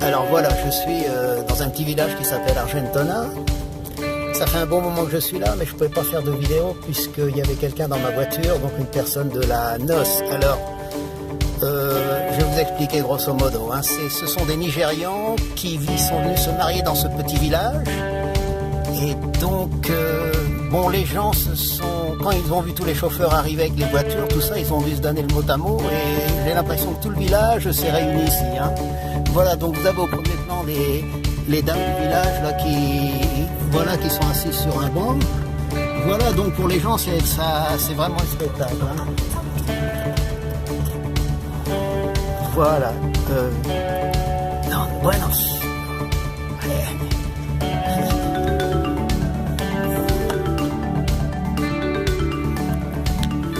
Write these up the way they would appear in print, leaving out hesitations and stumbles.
Alors voilà, je suis dans un petit village qui s'appelle Argentona. Ça fait un bon moment que je suis là, mais je ne pouvais pas faire de vidéo puisqu'il y avait quelqu'un dans ma voiture, donc une personne de la noce. Alors, je vais vous expliquer grosso modo. Hein. Ce sont des Nigérians qui sont venus se marier dans ce petit village. Et donc, bon, les gens quand ils ont vu tous les chauffeurs arriver avec les voitures, tout ça, ils ont dû se donner le mot à mot. Et j'ai l'impression que tout le village s'est réuni ici. Hein. Voilà, donc vous avez au premier plan les dames du village là, qui sont assises sur un banc. Voilà, donc pour les gens, c'est vraiment un spectacle. Hein. Voilà. Non, buenos.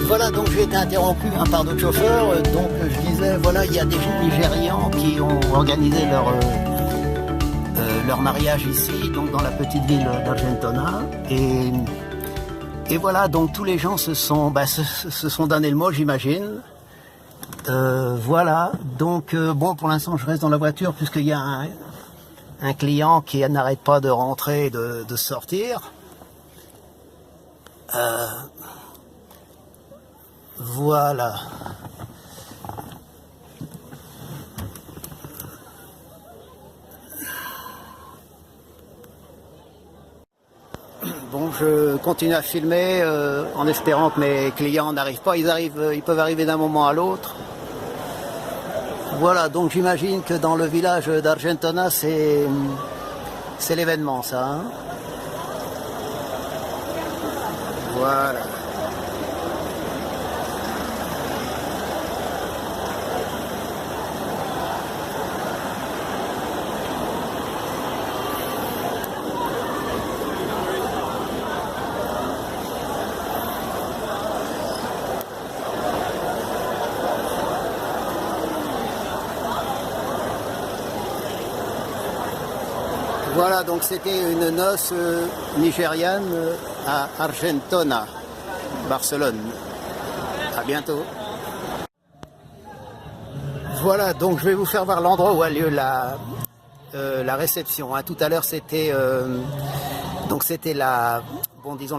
Voilà, donc j'ai été interrompu par d'autres chauffeurs. Donc je disais, voilà, il y a des Nigérians qui ont organisé leur mariage ici, donc dans la petite ville d'Argentona. Et voilà, donc tous les gens se sont donné le mot, j'imagine. Voilà, donc bon, pour l'instant je reste dans la voiture puisqu'il y a un client qui n'arrête pas de rentrer et de sortir. Voilà. Bon, je continue à filmer en espérant que mes clients n'arrivent pas. Ils peuvent arriver d'un moment à l'autre. Voilà, donc j'imagine que dans le village d'Argentona, c'est l'événement, ça. Hein. Voilà. Voilà, donc c'était une noce nigériane à Argentona, Barcelone. À bientôt. Voilà, donc je vais vous faire voir l'endroit où a lieu la réception. Hein. Tout à l'heure, c'était la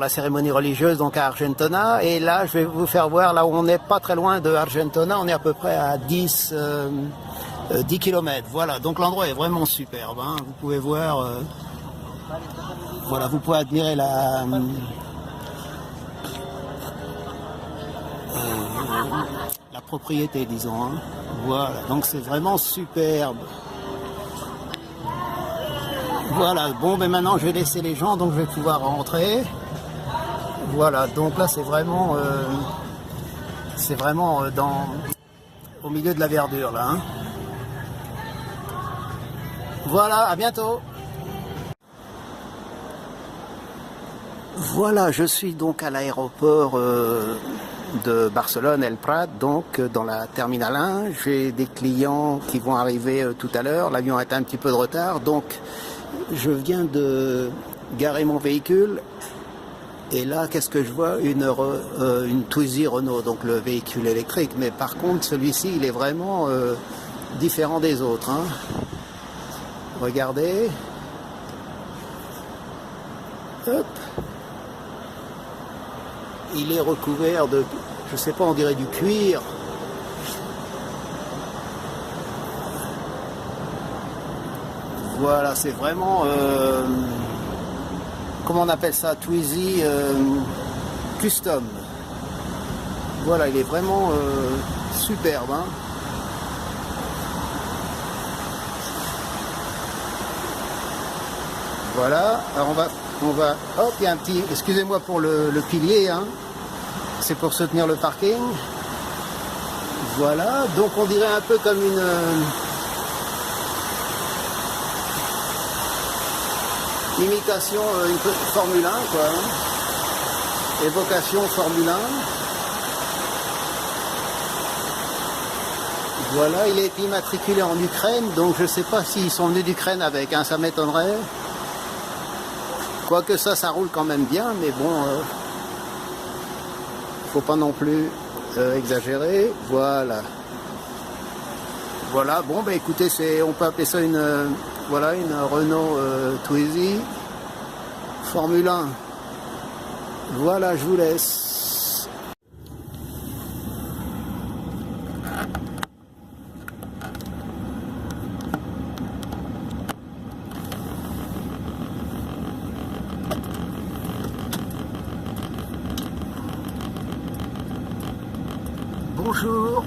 cérémonie religieuse donc à Argentona. Et là, je vais vous faire voir là où on n'est pas très loin de Argentona. On est à peu près à 10 km. Voilà, donc l'endroit est vraiment superbe. Hein. Vous pouvez voir, voilà, vous pouvez admirer la propriété, disons. Hein. Voilà, donc c'est vraiment superbe. Voilà, bon, ben maintenant je vais laisser les gens, donc je vais pouvoir rentrer. Voilà, donc là c'est vraiment au milieu de la verdure là. Hein. Voilà, à bientôt. Voilà, je suis donc à l'aéroport de Barcelone, El Prat, donc dans la terminale 1. J'ai des clients qui vont arriver tout à l'heure. L'avion a un petit peu de retard, donc je viens de garer mon véhicule. Et là, qu'est-ce que je vois? Une Twizy Renault, donc le véhicule électrique. Mais par contre, celui-ci, il est vraiment différent des autres. Hein. Regardez. Hop. Il est recouvert de, je sais pas, on dirait du cuir. Voilà, c'est vraiment, comment on appelle ça, Twizy Custom. Voilà, il est vraiment superbe. Hein. Voilà, alors on va, hop, il y a un petit, excusez-moi pour le pilier, hein. C'est pour soutenir le parking. Voilà, donc on dirait un peu comme une imitation, une Formule 1, quoi. Hein. Évocation Formule 1. Voilà, il a été immatriculé en Ukraine, donc je ne sais pas s'ils sont venus d'Ukraine avec, hein, ça m'étonnerait. Quoique ça roule quand même bien, mais bon, faut pas non plus exagérer. Voilà. Voilà, bon, bah écoutez, on peut appeler ça une Renault Twizy Formule 1. Voilà, je vous laisse. Bonjour,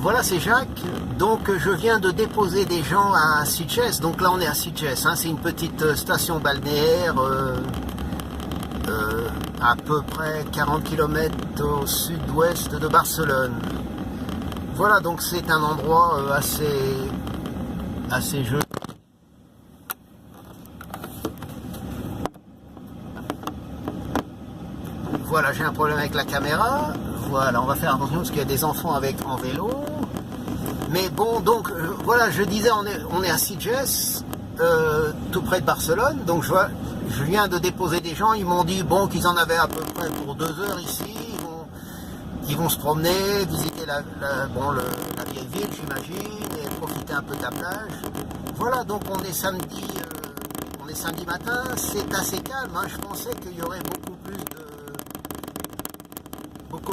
voilà, c'est Jacques. Donc je viens de déposer des gens à Sitges. Donc là on est à Sitges, hein, c'est une petite station balnéaire à peu près 40 km au sud-ouest de Barcelone. Voilà, donc c'est un endroit assez joli. Voilà, j'ai un problème avec la caméra. Voilà, on va faire attention parce qu'il y a des enfants en vélo. Mais bon, donc voilà, je disais, on est à Sitges, tout près de Barcelone. Donc je viens de déposer des gens. Ils m'ont dit bon qu'ils en avaient à peu près pour 2 heures ici. Ils vont se promener, visiter la vieille ville, j'imagine, et profiter un peu de la plage. Voilà, donc on est samedi matin. C'est assez calme. Hein. Je pensais qu'il y aurait beaucoup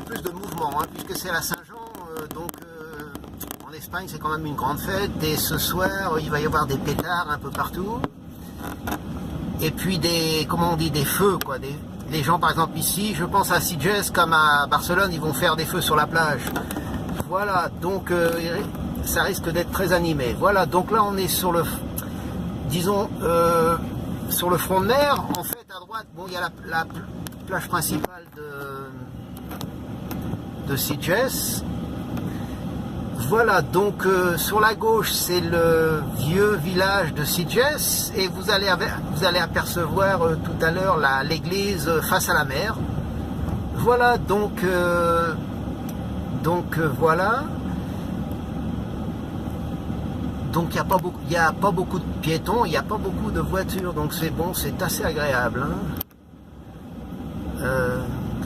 plus de mouvement, hein, puisque c'est la Saint-Jean, en Espagne c'est quand même une grande fête, et ce soir il va y avoir des pétards un peu partout, et puis des feux, quoi. Les gens par exemple ici, je pense à Sitges comme à Barcelone, ils vont faire des feux sur la plage. Voilà, donc ça risque d'être très animé. Voilà, donc là on est sur le front de mer. En fait à droite, bon, il y a la plage principale de Sitges. Voilà, donc sur la gauche c'est le vieux village de Sitges, et vous allez apercevoir tout à l'heure l'église face à la mer. Voilà, donc voilà. Donc il n'y a pas beaucoup de piétons, il n'y a pas beaucoup de voitures, donc c'est bon, c'est assez agréable, hein.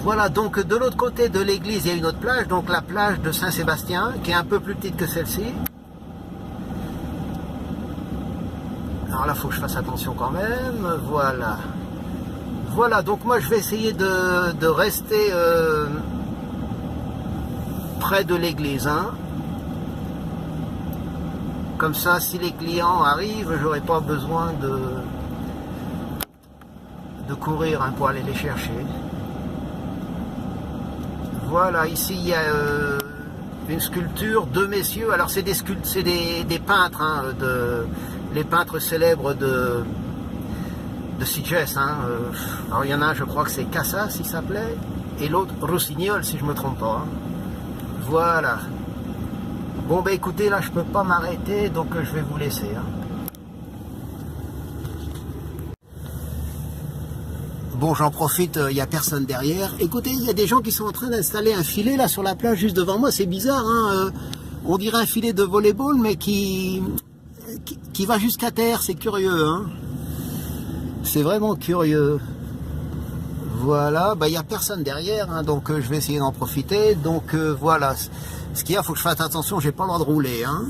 Voilà, donc de l'autre côté de l'église, il y a une autre plage, donc la plage de Saint-Sébastien, qui est un peu plus petite que celle-ci. Alors là, il faut que je fasse attention quand même. Voilà. Voilà, donc moi, je vais essayer de rester près de l'église, hein. Comme ça, si les clients arrivent, j'aurai pas besoin de courir, hein, pour aller les chercher. Voilà, ici il y a une sculpture, 2 messieurs, alors c'est des peintres, hein, les peintres célèbres de Sitges, hein. Alors il y en a un, je crois que c'est Casas, il s'appelait, et l'autre Rossignol, si je me trompe pas, hein. Voilà. Bon, ben écoutez, là je peux pas m'arrêter, donc je vais vous laisser, hein. Bon, j'en profite, il n'y a personne derrière. Écoutez, il y a des gens qui sont en train d'installer un filet là sur la plage juste devant moi. C'est bizarre, hein, on dirait un filet de volleyball, mais qui va jusqu'à terre. C'est curieux, hein. C'est vraiment curieux. Voilà, bah, il n'y a personne derrière, hein, donc je vais essayer d'en profiter. Donc voilà, ce qu'il y a, il faut que je fasse attention, j'ai pas le droit de rouler, hein.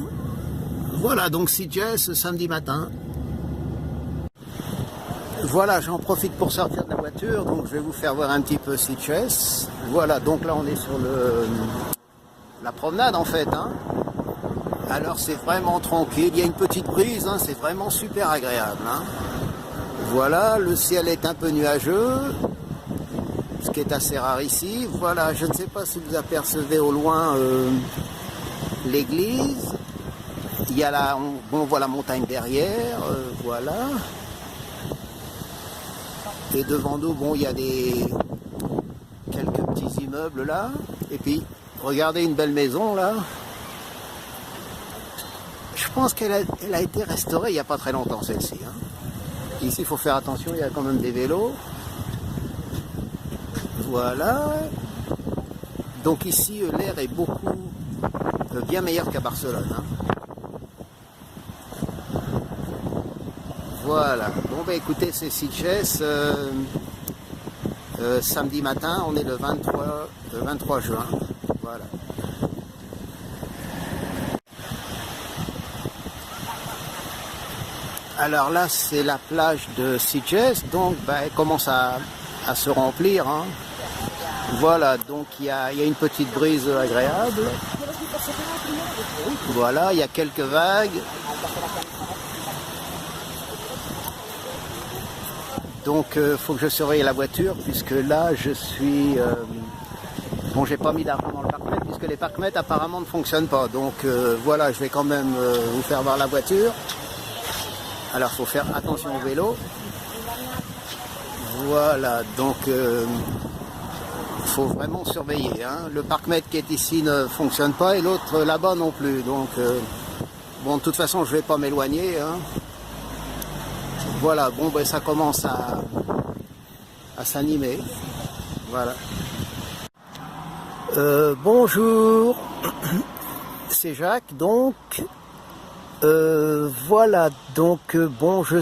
Voilà, donc Sitges, samedi matin. Voilà, j'en profite pour sortir de la voiture, donc je vais vous faire voir un petit peu Sitges. Voilà, donc là on est sur la promenade en fait, hein. Alors c'est vraiment tranquille, il y a une petite brise, hein, c'est vraiment super agréable, hein. Voilà, le ciel est un peu nuageux, ce qui est assez rare ici. Voilà, je ne sais pas si vous apercevez au loin l'église. Il y a on voit la montagne derrière, voilà. Et devant nous, bon, il y a quelques petits immeubles là. Et puis, regardez une belle maison là. Je pense qu'elle a été restaurée il n'y a pas très longtemps, celle-ci, hein. Ici, il faut faire attention, il y a quand même des vélos. Voilà. Donc ici, l'air est beaucoup bien meilleure qu'à Barcelone. Hein. Voilà. Bon bah écoutez, c'est Sitges. Samedi matin, on est le 23 juin. Voilà. Alors là, c'est la plage de Sitges, donc bah, elle commence à se remplir. Hein. Voilà, donc il y a une petite brise agréable. Voilà, il y a quelques vagues. Donc faut que je surveille la voiture, puisque là je suis... bon, j'ai pas mis d'argent dans le parc-mètre, puisque les parcs-mètres apparemment ne fonctionnent pas. Donc voilà, je vais quand même vous faire voir la voiture. Alors, il faut faire attention au vélo. Voilà, donc il faut vraiment surveiller. Hein. Le parc-mètre qui est ici ne fonctionne pas et l'autre là-bas non plus. Donc, bon, de toute façon, je ne vais pas m'éloigner. Hein. Voilà, bon, ben, ça commence à s'animer. Voilà. Bonjour, c'est Jacques, donc. Voilà, donc bon, je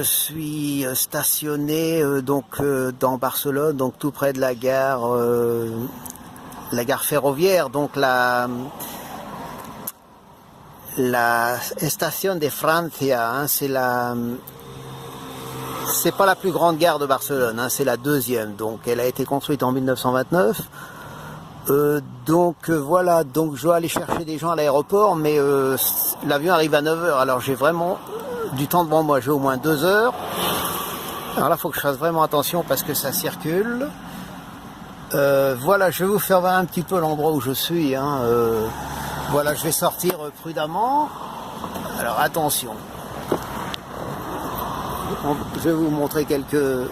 suis stationné donc dans Barcelone, donc tout près de la gare ferroviaire, donc la Estación de Francia, hein, c'est pas la plus grande gare de Barcelone, hein, c'est la deuxième, donc elle a été construite en 1929. Voilà, donc je dois aller chercher des gens à l'aéroport, mais l'avion arrive à 9 h, alors j'ai vraiment du temps devant moi, j'ai au moins 2 heures. Alors là, il faut que je fasse vraiment attention parce que ça circule. Voilà, je vais vous faire voir un petit peu l'endroit où je suis. Hein. Voilà, je vais sortir prudemment. Alors attention. Je vais vous montrer quelques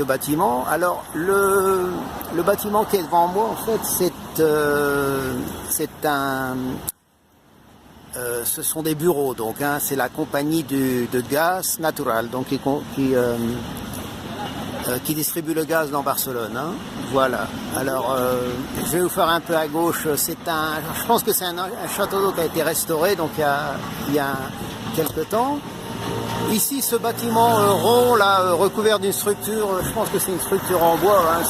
bâtiments. Alors le bâtiment qui est devant moi, en fait, ce sont des bureaux, donc hein, c'est la compagnie de gaz natural, donc qui distribue le gaz dans Barcelone. Hein. Voilà. Alors je vais vous faire un peu à gauche. Je pense que c'est un château d'eau qui a été restauré, donc il y a quelques temps. Ici, ce bâtiment rond, là, recouvert d'une structure, je pense que c'est une structure en bois, hein,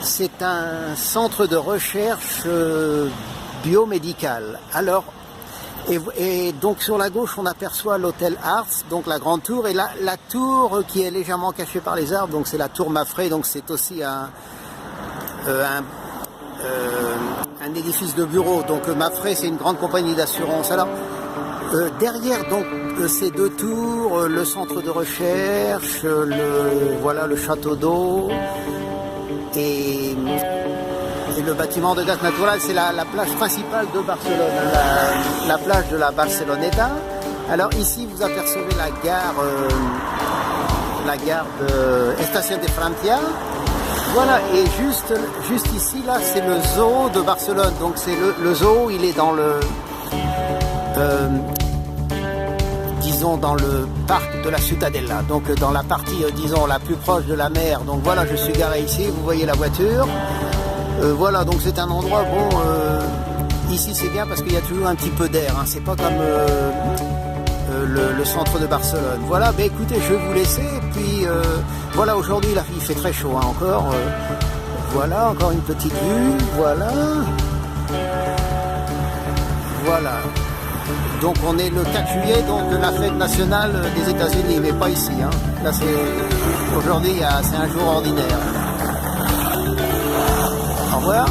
c'est un centre de recherche biomédicale. Alors, et donc sur la gauche, on aperçoit l'hôtel Arts, donc la grande tour, et la tour qui est légèrement cachée par les arbres, donc c'est la tour Mapfre, donc c'est aussi un édifice de bureau. Donc Mapfre, c'est une grande compagnie d'assurance. Alors, derrière donc ces deux tours, le centre de recherche, le château d'eau et le bâtiment de gaz natural, c'est la plage principale de Barcelone, la plage de la Barceloneta. Alors ici vous apercevez la gare de Estación de Francia. Voilà, et juste ici là c'est le zoo de Barcelone. Donc c'est le zoo, il est dans disons dans le parc de la Ciutadella, donc dans la partie disons la plus proche de la mer. Donc voilà, je suis garé ici, vous voyez la voiture. Voilà, donc c'est un endroit bon. Ici c'est bien parce qu'il y a toujours un petit peu d'air. Hein, c'est pas comme le centre de Barcelone. Voilà, ben écoutez, je vais vous laisser. Et puis voilà, aujourd'hui là, il fait très chaud hein, encore. Voilà, encore une petite vue. Voilà. Voilà. Donc on est le 4 juillet, donc de la fête nationale des États-Unis, mais pas ici. Hein. Là c'est aujourd'hui, c'est un jour ordinaire. Au revoir.